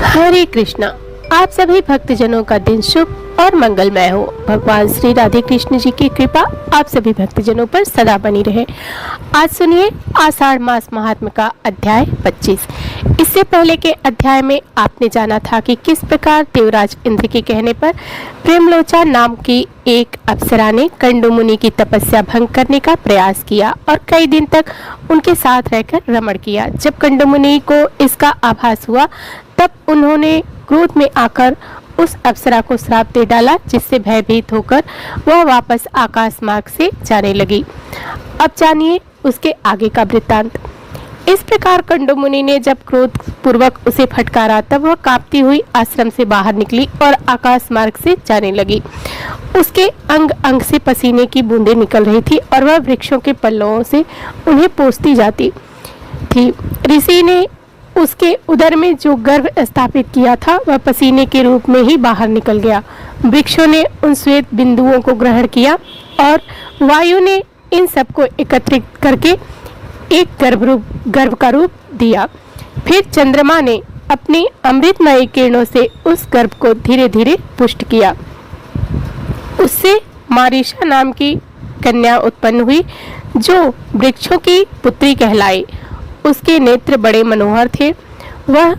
हरे कृष्णा। आप सभी भक्तजनों का दिन शुभ और मंगलमय हो। भगवान श्री राधे कृष्ण जी की कृपा आप सभी भक्तजनों पर सदा बनी रहे। आज सुनिए आषाढ़ मास महात्म्य का अध्याय 25। इससे पहले के अध्याय में आपने जाना था कि किस प्रकार देवराज इंद्र के कहने पर प्रेमलोचा नाम की एक अप्सरा ने कंडू मुनि की तपस्या भंग करने का प्रयास किया और कई दिन तक उनके साथ रहकर रमण किया। जब कंडू मुनि को इसका आभास हुआ तब उन्होंने क्रोध में आकर उस अप्सरा को श्राप दे डाला, जिससे भयभीत होकर वह वापस आकाश मार्ग से जाने लगी। अब जानिए उसके आगे का वृत्तांत। इस प्रकार कंडू मुनि ने जब क्रोध पूर्वक उसे फटकारा तब वह कांपती हुई आश्रम से बाहर निकली और आकाश मार्ग से जाने लगी। उसके अंग अंग से पसीने की बूंदें निकल रही थी और वह वृक्षों के पल्लवों से उन्हें पोंछती जाती थी। ऋषि ने उसके उदर में जो गर्भ स्थापित किया था वह पसीने के रूप में ही बाहर निकल गया। वृक्षों ने उन श्वेत बिंदुओं को ग्रहण किया और वायु ने इन सबको एकत्रित करके एक गर्भ का रूप दिया। फिर चंद्रमा ने अपनी अमृतमय किरणों से उस गर्भ को धीरे धीरे पुष्ट किया। उससे मारीशा नाम की कन्या उत्पन्न हुई जो वृक्षों की पुत्री कहलाई। उसके नेत्र बड़े मनोहर थे। वह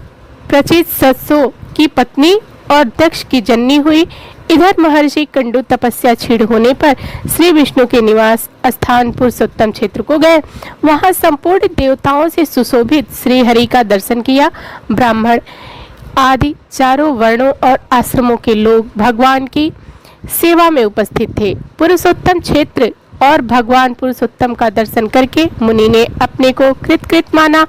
प्रचित सत्सो की पत्नी और दक्ष की जननी हुई। इधर महर्षि कंडू तपस्या क्षीण होने पर श्री विष्णु के निवास स्थान पुरुषोत्तम क्षेत्र को गए। वहां संपूर्ण देवताओं से सुशोभित श्री हरि का दर्शन किया। ब्राह्मण आदि चारों वर्णों और आश्रमों के लोग भगवान की सेवा में उपस्थित थे। पुरुषोत्तम क्षेत्र और भगवान पुरुषोत्तम का दर्शन करके मुनि ने अपने को कृतकृत माना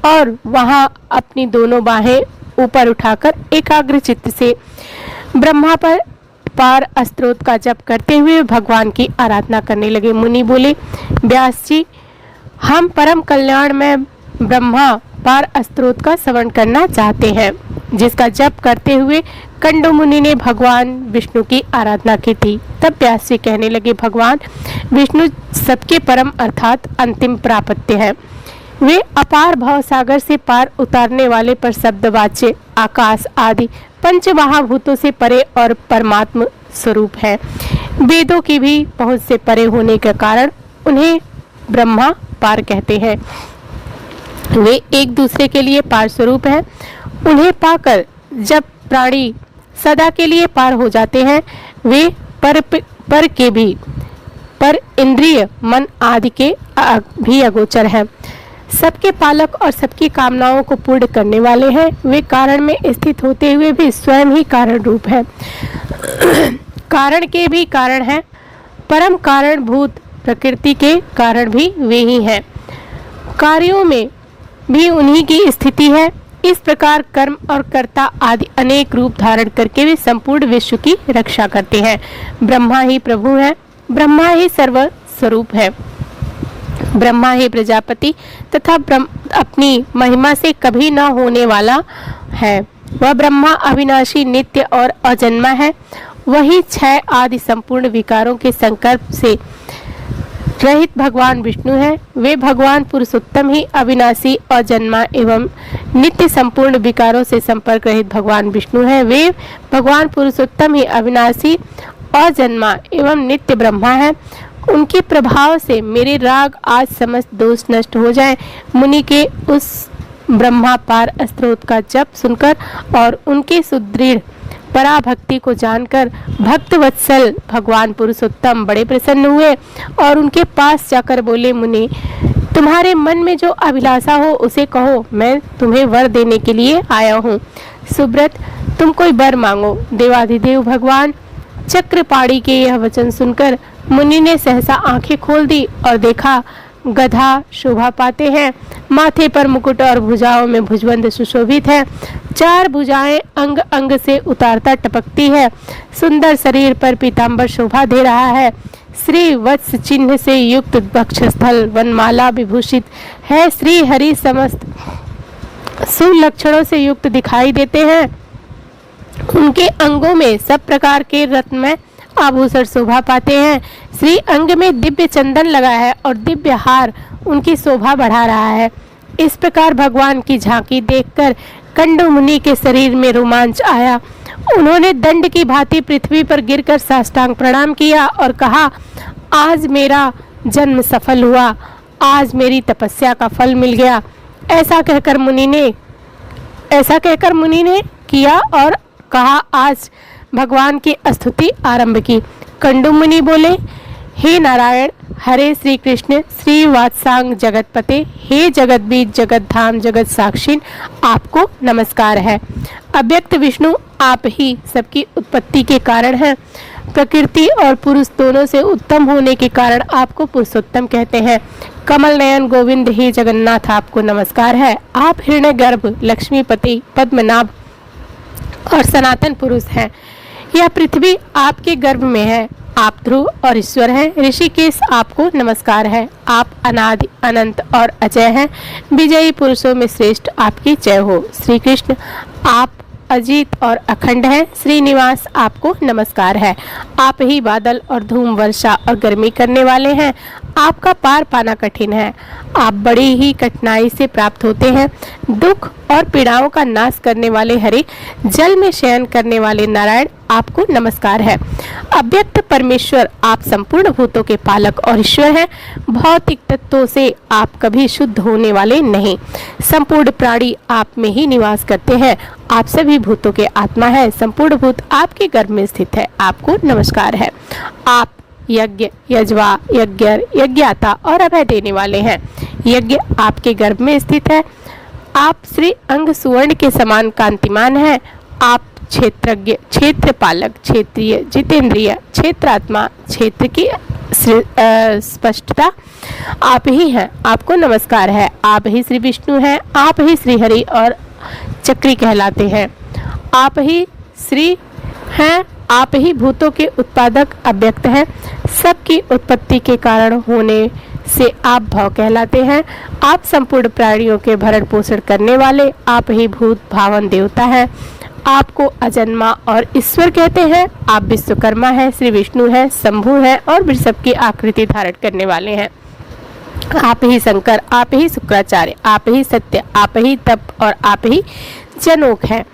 और वहां अपनी दोनों बाहें ऊपर उठाकर एकाग्र चित्त से ब्रह्मा पर पार स्तोत्र का जप करते हुए भगवान की आराधना करने लगे। मुनि बोले, व्यास जी, हम परम कल्याण में ब्रह्मा पार स्तोत्र का श्रवण करना चाहते हैं, जिसका जप करते हुए कंडू मुनि ने भगवान विष्णु की आराधना की थी। तब व्यास जी कहने लगे, भगवान विष्णु सबके परम अर्थात अंतिम प्राप्त्य है। वे अपार भव सागर से पार उतारने वाले पर शब्दवाच्य आकाश आदि पंच महाभूतों से परे और परमात्म स्वरूप है। वेदों की भी पहुंच से परे होने के कारण उन्हें ब्रह्मा पार कहते हैं। वे एक दूसरे के लिए पार स्वरूप हैं। उन्हें पाकर जब प्राणी सदा के लिए पार हो जाते हैं, वे पर के भी पर इंद्रिय मन आदि के भी अगोचर हैं। सबके पालक और सबकी कामनाओं को पूर्ण करने वाले हैं। वे कारण में स्थित होते हुए भी स्वयं ही कारण रूप है। कारण के भी कारण हैं। परम कारण भूत प्रकृति के कारण भी वे ही हैं। कार्यों में भी उन्हीं की स्थिति है। इस प्रकार कर्म और कर्ता आदि अनेक रूप धारण करके वे संपूर्ण विश्व की रक्षा करते हैं। ब्रह्मा ही प्रभु है। ब्रह्मा ही सर्व स्वरूप है। ब्रह्मा ही प्रजापति तथा अपनी महिमा से कभी न होने वाला है। वह ब्रह्मा अविनाशी नित्य और अजन्मा है। वही क्षय आदि संपूर्ण विकारों के संकल्प से रहित भगवान विष्णु है। वे भगवान पुरुषोत्तम ही अविनाशी अजन्मा एवं नित्य संपूर्ण विकारों से संपर्क रहित भगवान विष्णु है। वे भगवान पुरुषोत्तम ही अविनाशी अजन्मा एवं नित्य ब्रह्मा है। उनके प्रभाव से मेरे राग आज समस्त दोष नष्ट हो जाए। मुनि के उस ब्रह्मा पार स्तोत्र का जप सुनकर और उनके सुदृढ़ पराभक्ति को जानकर भक्त वत्सल भगवान पुरुषोत्तम बड़े प्रसन्न हुए और उनके पास जाकर बोले, मुनि, तुम्हारे मन में जो अभिलाषा हो उसे कहो, मैं तुम्हें वर देने के लिए आया हूँ। सुब्रत, तुम कोई वर मांगो। देवाधिदेव भगवान चक्रपाणी के यह वचन सुनकर मुनि ने सहसा आंखें खोल दी और देखा गधा शोभा पाते हैं। माथे पर मुकुट और भुजाओं में भुजबंद सुशोभित है। चार भुजाएं अंग अंग से उतारता टपकती है। सुंदर शरीर पर पीतांबर शोभा दे रहा है। श्री वत्स चिन्ह से युक्त वक्षस्थल वनमाला विभूषित है। श्री हरि समस्त शुभ लक्षणों से युक्त दिखाई देते हैं। उनके अंगों में सब प्रकार के रत्नमय आभूषण शोभा पाते हैं। श्री अंग में दिव्य चंदन लगा है और दिव्य हार उनकी शोभा बढ़ा रहा है। इस प्रकार भगवान की झांकी देखकर कंडू मुनि के शरीर में रोमांच आया। उन्होंने दंड की भांति पृथ्वी पर गिरकर साष्टांग प्रणाम किया और कहा, आज मेरा जन्म सफल हुआ, आज मेरी तपस्या का फल मिल गया। ऐसा कहकर मुनि ने किया और कहा, आज भगवान की स्तुति आरंभ की। कंडू मुनि बोले, हे नारायण, हरे श्री कृष्ण, श्री वात्सांग जगतपते, हे जगत बीज, जगत धाम, जगत साक्षिण, आपको नमस्कार है। अव्यक्त विष्णु, आप ही सबकी उत्पत्ति के कारण हैं। प्रकृति और पुरुष दोनों से उत्तम होने के कारण आपको पुरुषोत्तम कहते हैं। कमल नयन गोविंद, हे जगन्नाथ, आपको नमस्कार है। आप हिरण्यगर्भ, लक्ष्मीपति, पद्मनाभ और सनातन पुरुष हैं। यह पृथ्वी आपके गर्भ में है। आप ध्रुव और ईश्वर हैं। ऋषिकेश, आपको नमस्कार है। आप अनादि, अनंत और अजय हैं। विजयी पुरुषों में श्रेष्ठ आपकी जय हो। श्री कृष्ण, आप अजीत और अखंड हैं। श्रीनिवास, आपको नमस्कार है। आप ही बादल और धूम, वर्षा और गर्मी करने वाले हैं। आपका पार पाना कठिन है। आप बड़ी ही कठिनाई से प्राप्त होते हैं। दुख और पीड़ाओं का नाश करने वाले हरि, जल में शयन करने वाले नारायण, आपको नमस्कार है। अव्यक्त परमेश्वर, आप संपूर्ण भूतों के पालक और ईश्वर हैं। भौतिक तत्वों से आप कभी शुद्ध होने वाले नहीं। संपूर्ण प्राणी आप में ही निवास करते हैं। आप सभी भूतों के आत्मा है। संपूर्ण भूत आपके गर्भ में स्थित है। आपको नमस्कार है। आप यज्ञ, यजवा, यज्ञर, यज्ञाता और अभय देने वाले हैं। यज्ञ आपके गर्भ में स्थित है। आप श्री अंग सुवर्ण के समान कांतिमान हैं। आप क्षेत्रज्ञ, क्षेत्रपालक, क्षेत्रीय, जितेंद्रिय, क्षेत्रात्मा, क्षेत्र की स्पष्टता आप ही हैं। आपको नमस्कार है। आप ही श्री विष्णु हैं। आप ही श्री हरि और चक्री कहलाते हैं। आप ही श्री हैं। आप ही भूतों के उत्पादक अव्यक्त हैं। सबकी उत्पत्ति के कारण होने से आप भव कहलाते हैं। आप संपूर्ण प्राणियों के भरण पोषण करने वाले, आप ही भूत भावन देवता हैं। आपको अजन्मा और ईश्वर कहते हैं। आप विश्वकर्मा हैं, श्री विष्णु हैं, शंभु हैं और वृषभ की आकृति धारण करने वाले हैं। आप ही शंकर, आप ही शुक्राचार्य, आप ही सत्य, आप ही तप और आप ही जनोक हैं।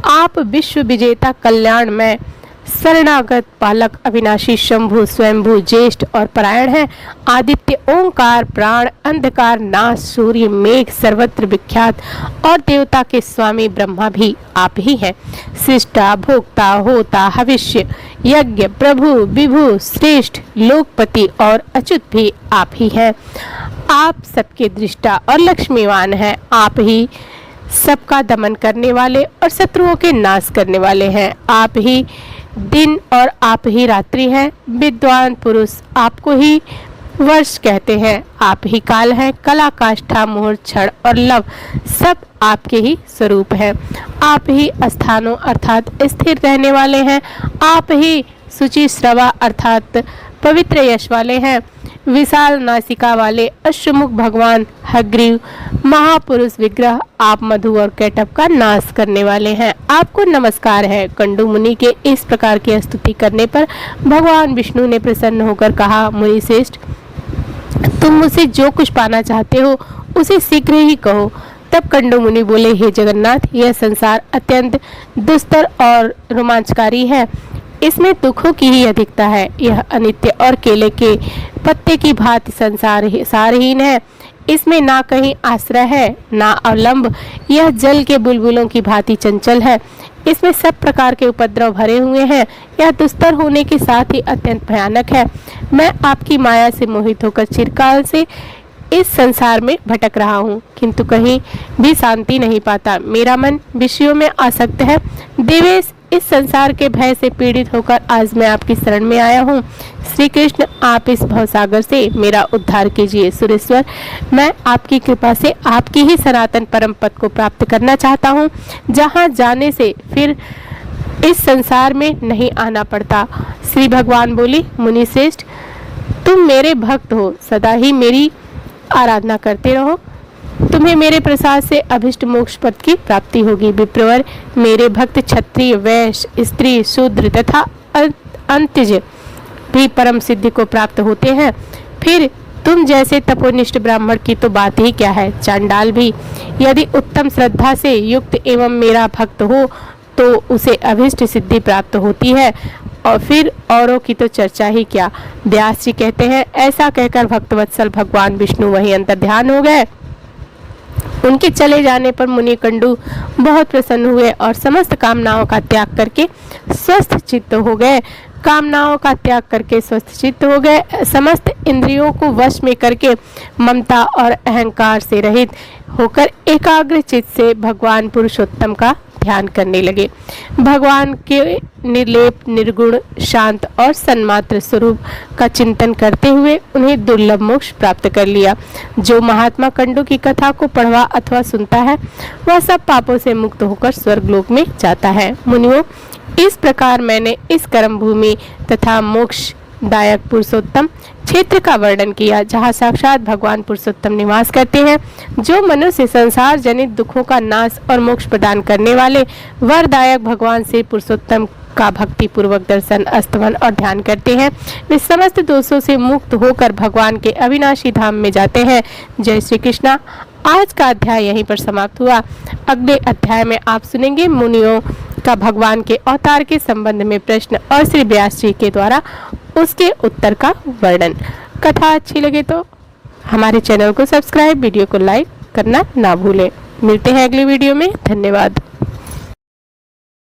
आप विश्व विजेता, कल्याण में शरणागत, पालक, अविनाशी, शंभु, स्वयंभू, ज्येष्ठ और परायण हैं। आदित्य, ओंकार, प्राण, अंधकार, नाश, सूर्य, मेघ, सर्वत्र विख्यात और देवता के स्वामी ब्रह्मा भी आप ही हैं। सृष्टा, भोक्ता, होता, हविष्य, यज्ञ, प्रभु, विभु, श्रेष्ठ, लोकपति और अच्युत भी आप ही हैं। आप सबके दृष्टा और लक्ष्मीवान हैं। आप ही सबका दमन करने वाले और शत्रुओं के नाश करने वाले हैं। आप ही दिन और आप ही रात्रि हैं। विद्वान पुरुष आपको ही वर्ष कहते हैं। आप ही काल हैं। कला, काष्ठा, मुहूर्त, क्षण और लव सब आपके ही स्वरूप हैं। आप ही स्थानों अर्थात स्थिर रहने वाले हैं। आप ही शुचि, श्रवा अर्थात पवित्र यश वाले हैं। विशाल नासिका वाले अश्वमुख भगवान हग्रीव, महापुरुष विग्रह, आप मधु और कैटभ का नाश करने वाले हैं। आपको नमस्कार है। कंडू मुनि के इस प्रकार की स्तुति करने पर भगवान विष्णु ने प्रसन्न होकर कहा, मुनि श्रेष्ठ, तुम मुझसे जो कुछ पाना चाहते हो उसे शीघ्र ही कहो। तब कंडू मुनि बोले, हे जगन्नाथ, यह संसार अत्यंत दुस्तर और रोमांचकारी है। इसमें दुखों की ही अधिकता है। यह अनित्य और केले के पत्ते की भांति सारहीन है। इसमें ना कहीं आश्रय है ना अवलंब। यह जल के बुलबुलों की भांति चंचल है। इसमें सब प्रकार के उपद्रव भरे हुए हैं। यह दुस्तर होने के साथ ही अत्यंत भयानक है। मैं आपकी माया से मोहित होकर चिरकाल से इस संसार में भटक रहा हूँ, किंतु कहीं भी शांति नहीं पाता। मेरा मन विषयों में आसक्त है। देवेश, इस संसार के भय से पीड़ित होकर आज मैं आपकी शरण में आया हूँ। श्री कृष्ण, आप इस भवसागर से मेरा उद्धार कीजिए। सुरेश्वर, मैं आपकी कृपा से आपकी ही सनातन परम पद को प्राप्त करना चाहता हूँ, जहाँ जाने से फिर इस संसार में नहीं आना पड़ता। श्री भगवान बोली, मुनि श्रेष्ठ, तुम मेरे भक्त हो, सदा ही मेरी आराधना करते रहो। तुम्हें मेरे प्रसाद से अभिष्ट मोक्ष पद की प्राप्ति होगी। विप्रवर, मेरे भक्त क्षत्रिय, वैश्य, स्त्री, शूद्र तथा अंत्यज भी परम सिद्धि को प्राप्त होते हैं। फिर तुम जैसे तपोनिष्ठ ब्राह्मण की तो बात ही क्या है, चांडाल भी यदि उत्तम श्रद्धा से युक्त एवं मेरा भक्त हो तो उसे अभिष्ट सिद्धि प्राप्त होती है, और फिर औरों की तो चर्चा ही क्या। व्यास जी कहते हैं, ऐसा कहकर भक्तवत्सल भगवान विष्णु वहीं अंतर ध्यान हो गए। उनके चले जाने पर मुनि कंडू बहुत प्रसन्न हुए और समस्त कामनाओं का त्याग करके स्वस्थ चित्त हो गए। कामनाओं का त्याग करके स्वस्थ चित्त हो गए, समस्त इंद्रियों को वश में करके ममता और अहंकार से रहित होकर एकाग्र चित्त से भगवान पुरुषोत्तम का ध्यान करने लगे। भगवान के निर्लेप, निर्गुण, शांत और सन्मात्र स्वरूप का चिंतन करते हुए उन्हें दुर्लभ मोक्ष प्राप्त कर लिया। जो महात्मा कंडू की कथा को पढ़वा अथवा सुनता है वह सब पापों से मुक्त होकर स्वर्गलोक में जाता है। मुनियों, इस प्रकार मैंने इस कर्म भूमि तथा मोक्ष दायक पुरुषोत्तम क्षेत्र का वर्णन किया, जहाँ साक्षात भगवान पुरुषोत्तम निवास करते हैं। जो मनुष्य संसार जनित दुखों का नाश और मोक्ष प्रदान करने वाले वरदायक भगवान श्री पुरुषोत्तम का भक्ति पूर्वक दर्शन, स्तवन और ध्यान करते हैं, वे समस्त दोषों से मुक्त होकर भगवान के अविनाशी धाम में जाते हैं। जय श्री कृष्णा। आज का अध्याय यहीं पर समाप्त हुआ। अगले अध्याय में आप सुनेंगे मुनियों का भगवान के अवतार के संबंध में प्रश्न और श्री व्यास जी के द्वारा उसके उत्तर का वर्णन। कथा अच्छी लगे तो हमारे चैनल को सब्सक्राइब, वीडियो को लाइक करना ना भूलें। मिलते हैं अगली वीडियो में। धन्यवाद।